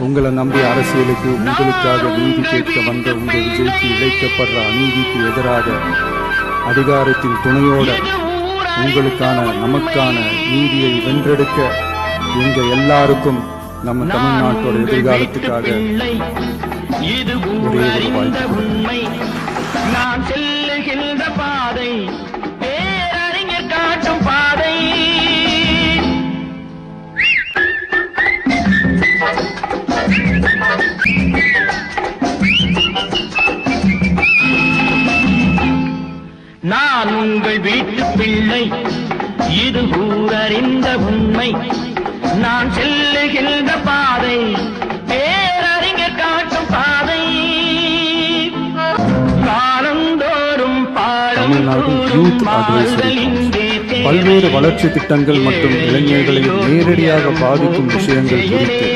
உங்களை நம்பி அரசியலுக்கு உங்களுக்காக நீதி கேட்க வந்த உங்கள் விஜய்க்கு இழைக்கப்படுற அநீதிக்கு எதிராக அதிகாரத்தின் துணையோட உங்களுக்கான நமக்கான நீதியை வென்றெடுக்க எங்க எல்லாருக்கும் நம்ம தமிழ்நாட்டோட எதிர்காலத்துக்காக ஒரே ஒரு வாய்ப்பு. நான் செல்லுகின்ற பாதை பேரறிஞர் காட்டும் பாதை. நான் உங்கள் வீட்டு பிள்ளை, இது ஊரறிந்த உண்மை. நான் செல்லுகின்ற பாதை பேரறிஞர் காட்டும் பாதை. காலந்தோறும் தமிழ்நாடு யூத் அட்வைசரி பல்வேறு வளர்ச்சி திட்டங்கள் மற்றும் இளைஞர்களை நேரடியாக பாதிக்கும் விஷயங்கள் குறித்து